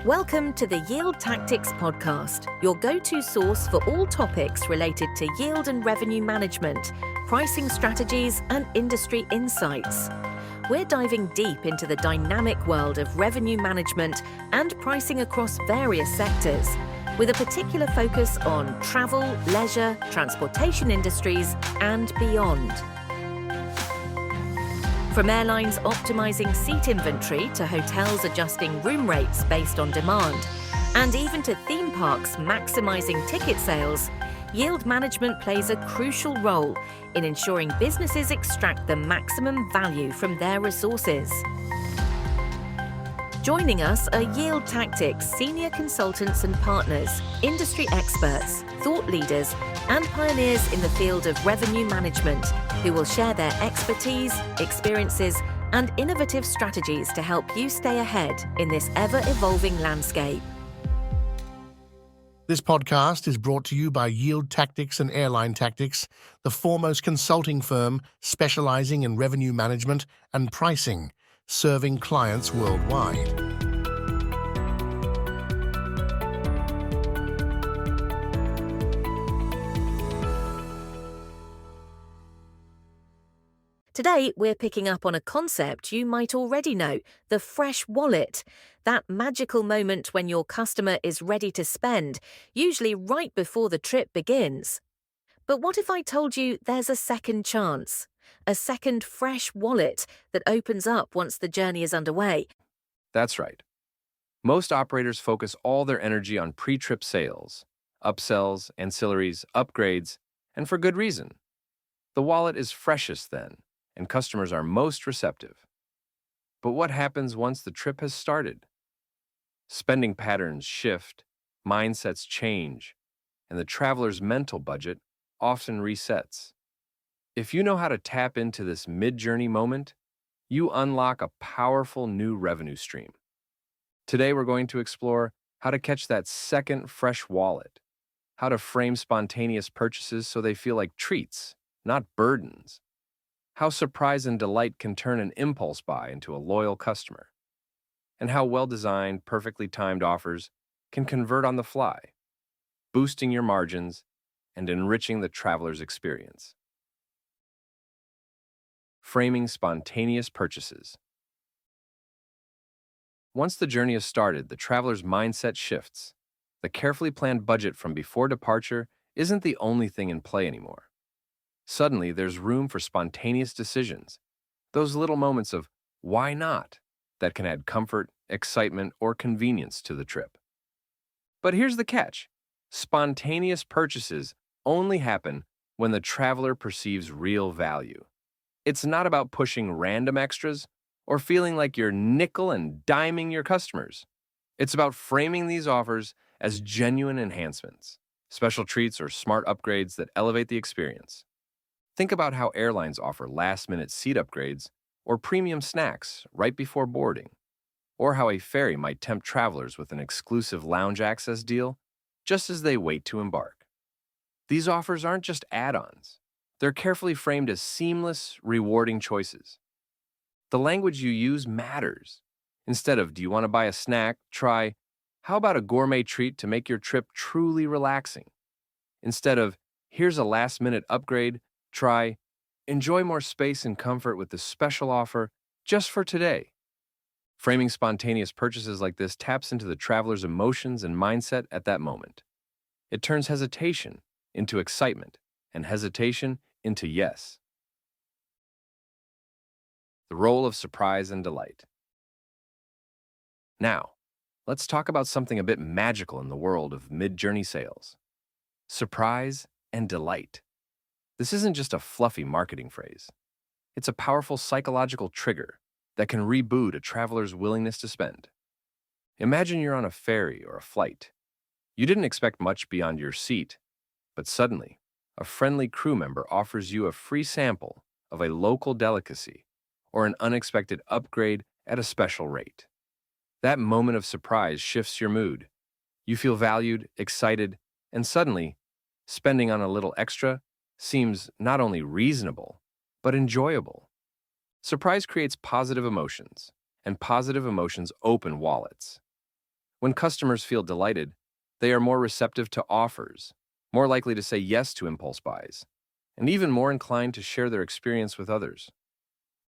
Welcome to the Yield Tactics Podcast, your go-to source for all topics related to yield and revenue management, pricing strategies, and industry insights. We're diving deep into the dynamic world of revenue management and pricing across various sectors, with a particular focus on travel, leisure, transportation industries, and beyond. From airlines optimizing seat inventory to hotels adjusting room rates based on demand, and even to theme parks maximizing ticket sales, yield management plays a crucial role in ensuring businesses extract the maximum value from their resources. Joining us are Yield Tactics senior consultants and partners, industry experts, thought leaders, and pioneers in the field of revenue management, who will share their expertise, experiences, and innovative strategies to help you stay ahead in this ever-evolving landscape. This podcast is brought to you by Yield Tactics and Airline Tactics, the foremost consulting firm specializing in revenue management and pricing, serving clients worldwide. Today, we're picking up on a concept you might already know, the fresh wallet. That magical moment when your customer is ready to spend, usually right before the trip begins. But what if I told you there's a second chance? A second fresh wallet that opens up once the journey is underway? That's right. Most operators focus all their energy on pre-trip sales, upsells, ancillaries, upgrades, and for good reason. The wallet is freshest then, and customers are most receptive. But what happens once the trip has started? Spending patterns shift, mindsets change, and the traveler's mental budget often resets. If you know how to tap into this mid-journey moment, you unlock a powerful new revenue stream. Today we're going to explore how to catch that second fresh wallet, how to frame spontaneous purchases so they feel like treats, not burdens, how surprise and delight can turn an impulse buy into a loyal customer, and how well-designed, perfectly timed offers can convert on the fly, boosting your margins and enriching the traveler's experience. Framing spontaneous purchases. Once the journey is started, the traveler's mindset shifts. The carefully planned budget from before departure isn't the only thing in play anymore. Suddenly, there's room for spontaneous decisions, those little moments of why not that can add comfort, excitement, or convenience to the trip. But here's the catch. Spontaneous purchases only happen when the traveler perceives real value. It's not about pushing random extras or feeling like you're nickel and diming your customers. It's about framing these offers as genuine enhancements, special treats or smart upgrades that elevate the experience. Think about how airlines offer last-minute seat upgrades or premium snacks right before boarding, or how a ferry might tempt travelers with an exclusive lounge access deal just as they wait to embark. These offers aren't just add-ons. They're carefully framed as seamless, rewarding choices. The language you use matters. Instead of, do you want to buy a snack? Try, how about a gourmet treat to make your trip truly relaxing? Instead of, here's a last-minute upgrade, try, enjoy more space and comfort with this special offer just for today. Framing spontaneous purchases like this taps into the traveler's emotions and mindset at that moment. It turns hesitation into excitement and hesitation into yes. The role of surprise and delight. Now, let's talk about something a bit magical in the world of mid-journey sales. Surprise and delight. This isn't just a fluffy marketing phrase. It's a powerful psychological trigger that can reboot a traveler's willingness to spend. Imagine you're on a ferry or a flight. You didn't expect much beyond your seat, but suddenly, a friendly crew member offers you a free sample of a local delicacy or an unexpected upgrade at a special rate. That moment of surprise shifts your mood. You feel valued, excited, and suddenly, spending on a little extra seems not only reasonable, but enjoyable. Surprise creates positive emotions, and positive emotions open wallets. When customers feel delighted, they are more receptive to offers, more likely to say yes to impulse buys, and even more inclined to share their experience with others.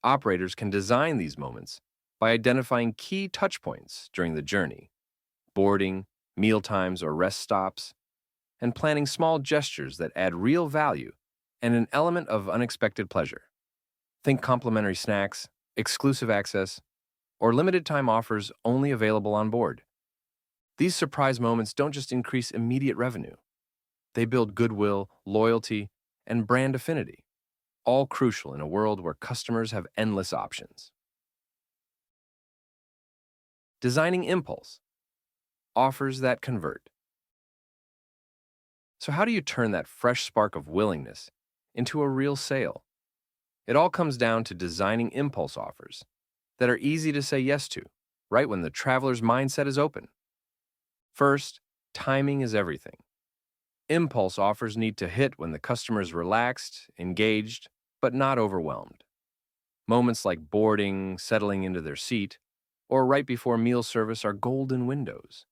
Operators can design these moments by identifying key touchpoints during the journey, boarding, meal times, or rest stops, and planning small gestures that add real value and an element of unexpected pleasure. Think complimentary snacks, exclusive access, or limited time offers only available on board. These surprise moments don't just increase immediate revenue. They build goodwill, loyalty, and brand affinity, all crucial in a world where customers have endless options. Designing impulse, offers that convert. So how do you turn that fresh spark of willingness into a real sale? It all comes down to designing impulse offers that are easy to say yes to, right when the traveler's mindset is open. First, timing is everything. Impulse offers need to hit when the customer is relaxed, engaged, but not overwhelmed. Moments like boarding, settling into their seat, or right before meal service are golden windows.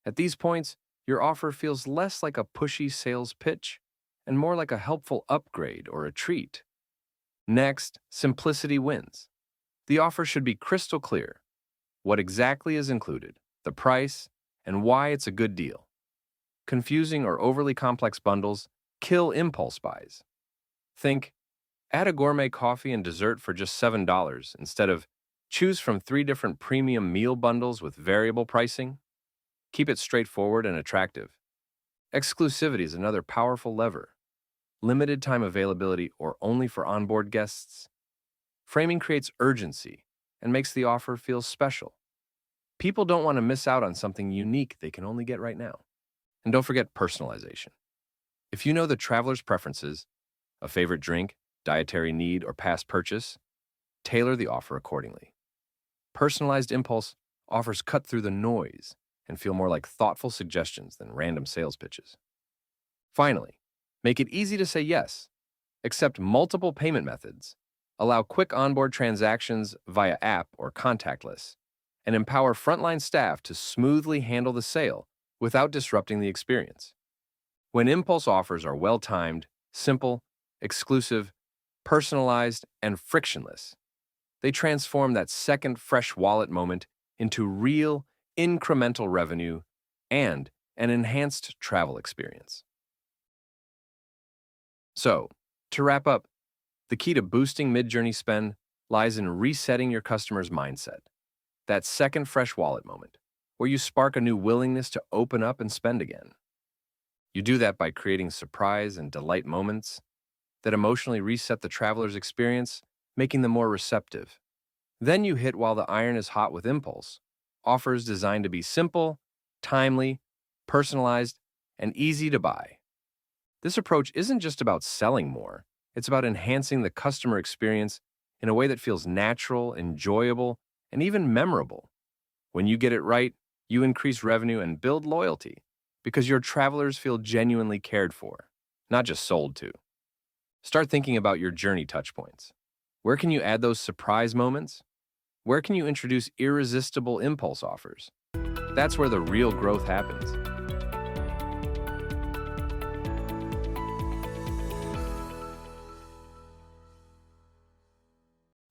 At these points, your offer feels less like a pushy sales pitch and more like a helpful upgrade or a treat. Next, simplicity wins. The offer should be crystal clear. What exactly is included, the price, and why it's a good deal. Confusing or overly complex bundles kill impulse buys. Think, add a gourmet coffee and dessert for just $7 instead of choose from 3 different premium meal bundles with variable pricing. Keep it straightforward and attractive. Exclusivity is another powerful lever. Limited time availability or only for onboard guests. Framing creates urgency and makes the offer feel special. People don't want to miss out on something unique they can only get right now. And don't forget personalization. If you know the traveler's preferences, a favorite drink, dietary need, or past purchase, tailor the offer accordingly. Personalized impulse offers cut through the noise and feel more like thoughtful suggestions than random sales pitches. Finally, make it easy to say yes. Accept multiple payment methods. Allow quick onboard transactions via app or contactless, and empower frontline staff to smoothly handle the sale without disrupting the experience. When impulse offers are well-timed, simple, exclusive, personalized, and frictionless, they transform that second fresh wallet moment into real, incremental revenue and an enhanced travel experience. So, to wrap up, the key to boosting mid-journey spend lies in resetting your customer's mindset. That second fresh wallet moment, where you spark a new willingness to open up and spend again. You do that by creating surprise and delight moments that emotionally reset the traveler's experience, making them more receptive. Then you hit while the iron is hot with impulse, offers designed to be simple, timely, personalized, and easy to buy. This approach isn't just about selling more, it's about enhancing the customer experience in a way that feels natural, enjoyable, and even memorable. When you get it right, you increase revenue and build loyalty because your travelers feel genuinely cared for, not just sold to. Start thinking about your journey touchpoints. Where can you add those surprise moments? Where can you introduce irresistible impulse offers? That's where the real growth happens.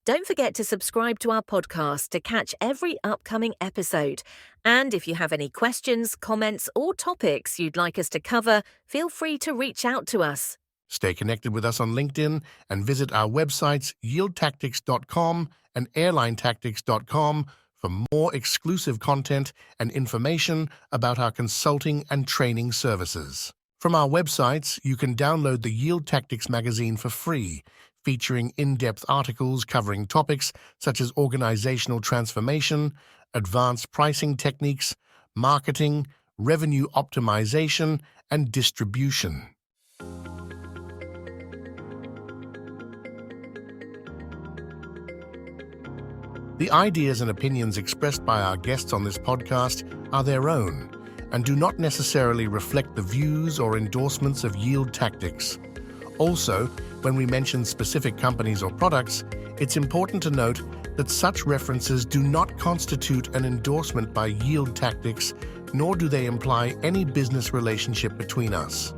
Don't forget to subscribe to our podcast to catch every upcoming episode. And if you have any questions, comments, or topics you'd like us to cover, feel free to reach out to us. Stay connected with us on LinkedIn and visit our websites yieldtactics.com and airlinetactics.com for more exclusive content and information about our consulting and training services. From our websites, you can download the Yield Tactics magazine for free, featuring in-depth articles covering topics such as organizational transformation, advanced pricing techniques, marketing, revenue optimization, and distribution. The ideas and opinions expressed by our guests on this podcast are their own and do not necessarily reflect the views or endorsements of Yield Tactics. Also, when we mention specific companies or products, it's important to note that such references do not constitute an endorsement by Yield Tactics, nor do they imply any business relationship between us.